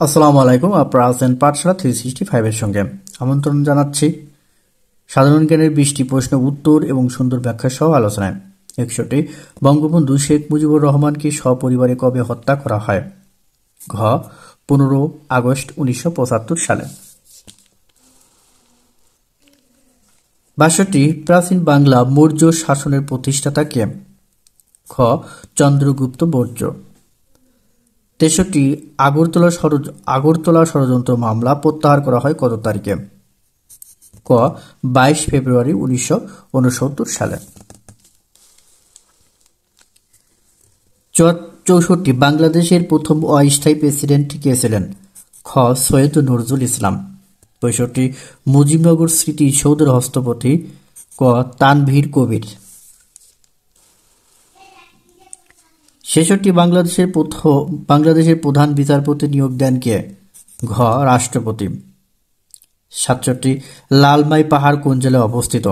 আসসালামু আলাইকুম। আপনারা আছেন পাঠশালা 365 এর সঙ্গে। আমন্ত্রণ জানাচ্ছি সাধারণ জ্ঞানের 20টি প্রশ্ন উত্তর এবং সুন্দর ব্যাখ্যা সহ আলোচনায়। 61 বঙ্গবন্ধু শেখ মুজিবুর রহমানকে সপরিবারে কবে হত্যা করা হয়? ঘ 15 আগস্ট 1975 সালে। 62 প্রাচীন বাংলা মৌর্য শাসনের প্রতিষ্ঠাতা কে? খ চন্দ্রগুপ্ত মৌর্য। 63 আগরতলা ষড়যন্ত্র মামলা প্রত্যাহার করা হয় কত তারিখে? ক 22 ফেব্রুয়ারি 1969 সালে। 64 বাংলাদেশের প্রথম অস্থায়ী প্রেসিডেন্ট কে ছিলেন? খ সৈয়দ নজরুল ইসলাম। 65 মুজিবনগর স্মৃতিসৌধের হস্তপতি? ক তানভীর কবির। 66 বাংলাদেশের প্রধান বিচারপতি নিয়োগ দেন কে? ঘ রাষ্ট্রপতি। 67 লালমাই পাহাড় কোন জেলায় অবস্থিত?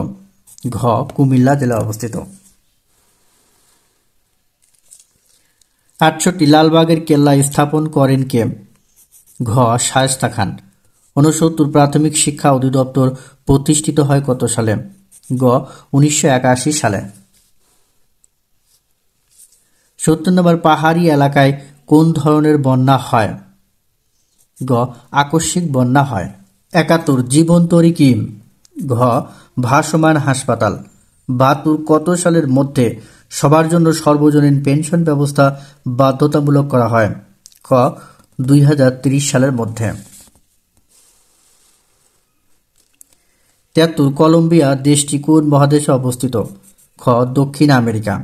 ঘ কুমিল্লা জেলায় অবস্থিত। 68 লালবাগের কেল্লা স্থাপন করেন কে? ঘ শায়েস্তা খান। 69 প্রাথমিক শিক্ষা অধিদপ্তর প্রতিষ্ঠিত হয় কত সালে? গ 1981 সালে। 70 নম্বর পাহাড়ি এলাকায় কোন ধরনের বন্যা হয়? গ আকস্মিক বন্যা হয়। 71 জীবনতরী কি? ঘ ভাসমান হাসপাতাল। 72 কত সালের মধ্যে সবার জন্য সর্বজনীন পেনশন ব্যবস্থা বাধ্যতামূলক করা হয়? খ 2030 সালের মধ্যে। 73 কলম্বিয়া দেশটি কোন মহাদেশে অবস্থিত? খ দক্ষিণ আমেরিকা।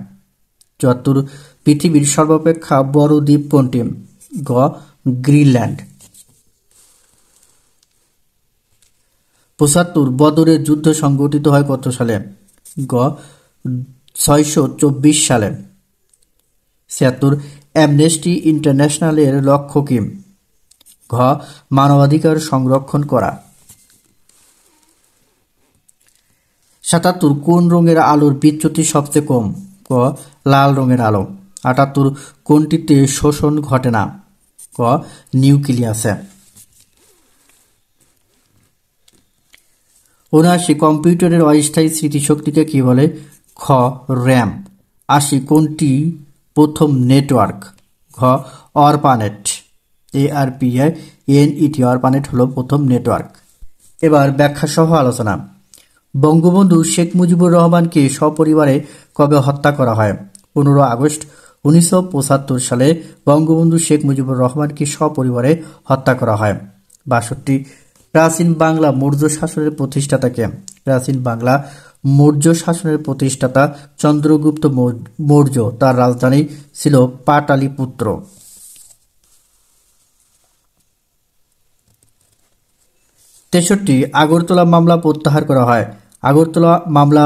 74 পৃথিবীর সর্বাপেক্ষা বড় দ্বীপ কোনটি? গ গ্রিনল্যান্ড। 75 বদরের যুদ্ধ সংঘটিত হয় কত সালে? গ 624 সালে। 76 অ্যামনেস্টি ইন্টারন্যাশনালের লক্ষ্য কি? ঘ মানবাধিকার সংরক্ষণ করা। 77 কোন রঙের আলোর বিচ্যুতি সবচেয়ে কম? ক লাল রঙের আলো। 78 কোনটিতে শোষণ ঘটে না? ক নিউক্লিয়াসে। 79 কম্পিউটারের অস্থায়ী স্মৃতিশক্তিকে কি বলে? খ র্যাম। 80 কোনটি প্রথম নেটওয়ার্ক? ঘ অরপানেট। ARPANET অরপানেট হলো প্রথম নেটওয়ার্ক। এবার ব্যাখ্যা সহ আলোচনা। বঙ্গবন্ধু শেখ মুজিবুর রহমানকে সপরিবারে কবে হত্যা করা হয়? 15 আগস্ট 1975 সালে বঙ্গবন্ধু শেখ মুজিবুর রহমানকে সপরিবারে হত্যা করা হয়। 62 প্রাচীন বাংলা মৌর্য শাসনের প্রতিষ্ঠাতা কে? প্রাচীন বাংলা মৌর্য শাসনের প্রতিষ্ঠাতা চন্দ্রগুপ্ত মৌর্য। তার রাজধানী ছিল পাটালিপুত্র। 63 আগরতলা মামলা প্রত্যাহার করা হয়। আগরতলা মামলা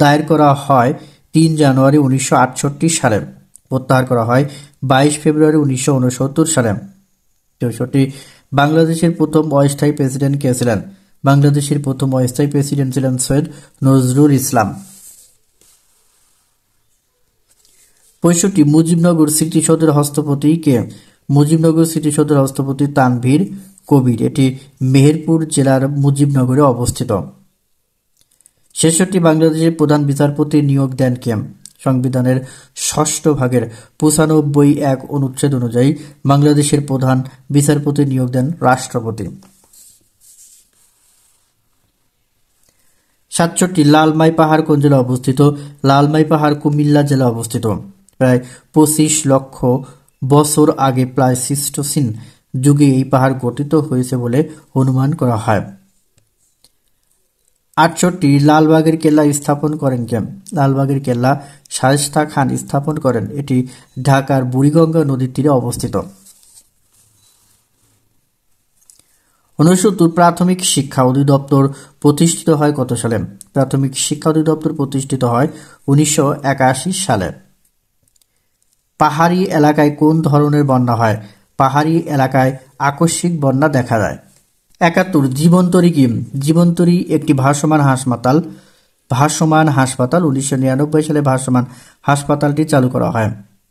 দায়ের করা হয় 3 জানুয়ারি 1968 সালে। প্রত্যাহার করা হয় 22 ফেব্রুয়ারি 1969 সালে। 64 বাংলাদেশের প্রথম অস্থায়ী প্রেসিডেন্ট কে ছিলেন? বাংলাদেশের প্রথম অস্থায়ী প্রেসিডেন্ট ছিলেন সৈয়দ নজরুল ইসলাম। 65 মুজিবনগর স্মৃতিসৌধের হস্তপতি কে? মুজিবনগর স্মৃতিসৌধের হস্তপতি তানভীর কবির। এটি মেহেরপুর জেলার মুজিবনগরে অবস্থিত। 66 বাংলাদেশের প্রধান বিচারপতি নিয়োগ দেন কে? সংবিধানের 6ষ্ঠ ভাগের 95(1) অনুচ্ছেদ অনুযায়ী বাংলাদেশের প্রধান বিচারপতি নিয়োগ দেন রাষ্ট্রপতি। 67 লালমাই পাহাড় কোন জেলায় অবস্থিত? লালমাই পাহাড় কুমিল্লা জেলায় অবস্থিত। প্রায় 25 লক্ষ বছর আগে প্লাইসিস্টোসিন যুগে এই পাহাড় গঠিত হয়েছে বলে অনুমান করা হয়। 68 লালবাগের কেল্লা স্থাপন করেন কে? লালবাগের কেল্লা শায়েস্তা খান স্থাপন করেন। এটি ঢাকার বুড়িগঙ্গা নদীর তীরে অবস্থিত। 69 প্রাথমিক শিক্ষা অধিদপ্তর প্রতিষ্ঠিত হয় কত সালে? প্রাথমিক শিক্ষা অধিদপ্তর প্রতিষ্ঠিত হয় 1981 সালে। পাহাড়ি এলাকায় কোন ধরনের বন্যা হয়? পাহাড়ি এলাকায় আকস্মিক বন্যা দেখা যায়। 71 জীবনতরী কি? জীবনতরী একটি ভাসমান হাসপাতাল। 1999 সালে ভাসমান হাসপাতালটি চালু করা হয়।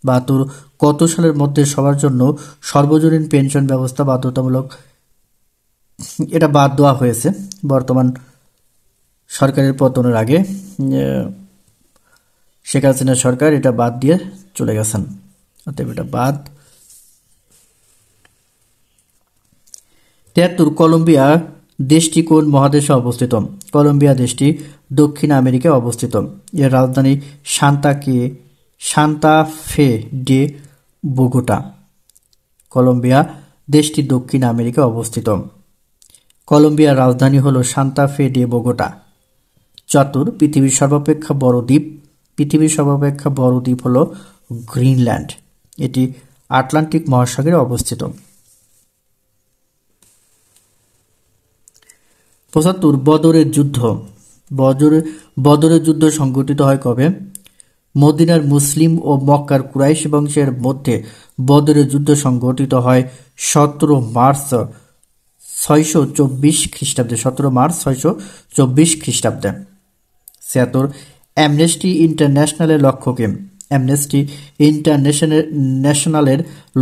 72 কত সালের মধ্যে সবার জন্য সর্বজনীন পেনশন ব্যবস্থা বাধ্যতামূলক? এটা বাদ দেওয়া হয়েছে বর্তমান সরকারের পতনের আগে। শেখ হাসিনা সরকার এটা বাদ দিয়ে চলে গেছেন, অতএব এটা বাদ। 73 কলম্বিয়া দেশটি কোন মহাদেশে অবস্থিত? কলম্বিয়া দেশটি দক্ষিণ আমেরিকায় অবস্থিত। এর রাজধানী সান্তা ফে ডে বোগোটা। কলম্বিয়া দেশটি দক্ষিণ আমেরিকায় অবস্থিত। কলম্বিয়ার রাজধানী হল সান্তা ফে ডে বোগোটা। 74 পৃথিবীর সর্বাপেক্ষা বড় দ্বীপ। পৃথিবীর সর্বাপেক্ষা বড় দ্বীপ হল গ্রিনল্যান্ড। এটি আটলান্টিক মহাসাগরে অবস্থিত। 75 বদরের যুদ্ধ। বদরের যুদ্ধ সংঘটিত হয় কবে? মদিনার মুসলিম ও মক্কার কুরাইশ বংশের মধ্যে বদরের যুদ্ধ সংঘটিত হয় 17 মার্চ 624 খ্রিস্টাব্দে। 17 মার্চ 624 খ্রিস্টাব্দে। 76 অ্যামনেস্টি ইন্টারন্যাশনালের লক্ষ্য কি? অ্যামনেস্টি ইন্টারন্যাশনালের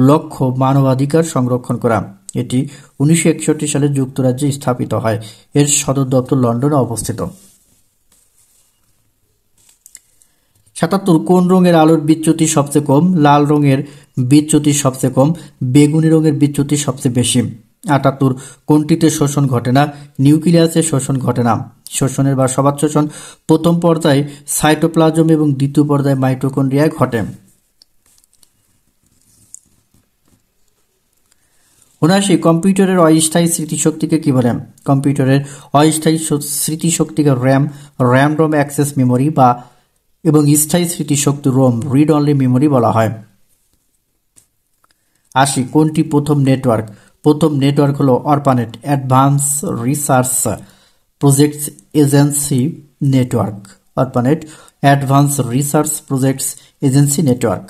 লক্ষ্য মানবাধিকার সংরক্ষণ করা। এটি 1961 সালে যুক্তরাজ্যে স্থাপিত হয়। এর সদর দপ্তর লন্ডনে অবস্থিত। 77 কোন রঙের আলোর বিচ্যুতি সবচেয়ে কম? লাল রঙের বিচ্যুতি সবচেয়ে কম, বেগুনি রঙের বিচ্যুতি সবচেয়ে বেশি। 78 কোনটিতে শোষণ ঘটে না? নিউক্লিয়াসে শোষণ ঘটে না। শোষণের বা সবাত শোষণ প্রথম পর্যায়ে সাইটোপ্লাজম এবং দ্বিতীয় পর্যায়ে মাইটোকন্ড্রিয়ায় ঘটে। 79 কম্পিউটারের অস্থায়ী স্মৃতিশক্তিকে কি বলে? কম্পিউটারের অস্থায়ী স্মৃতিশক্তিকে র্যান্ডম অ্যাক্সেস মেমোরি এবং স্থায়ী স্মৃতিশক্তি রোম রিড অনলি মেমোরি বলা হয়। 80 কোনটি প্রথম নেটওয়ার্ক? প্রথম নেটওয়ার্ক হলো ARPANET advance research projects agency network. ARPANET advance research projects agency network.